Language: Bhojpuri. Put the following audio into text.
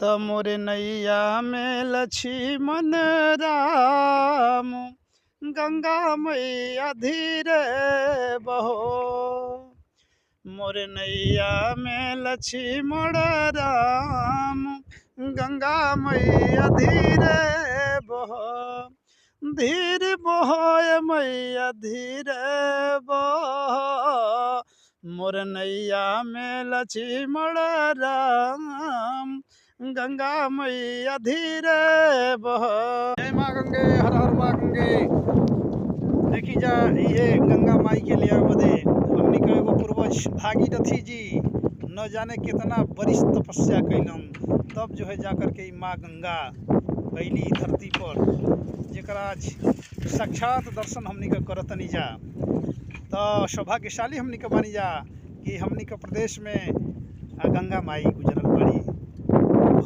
त मोरे नैया में लक्ष्मण राम, गंगा मैया धीरे बहो। मोरे नैया में लक्ष्मण राम, गंगा मैया धीरे बहो। धीर बहो मैया धीरे बहो, मोर नैया में लक्ष्मण राम, गंगा मैया धीरे बहो। जय माँ गंगे, हर हर माँ गंगे। देखी जा ये गंगा माई के लिए बदे हमनी के एगो पूर्वज भागीरथी जी न जाने कितना बरिस तपस्या कैलन, तब जो है जाकर के माँ गंगा कैली धरती पर, जेकरा आज साक्षात दर्शन हमनी के करतनी जा। तो सौभाग्यशाली हमनी के बनी जा कि हमनी के प्रदेश में गंगा माई गुजर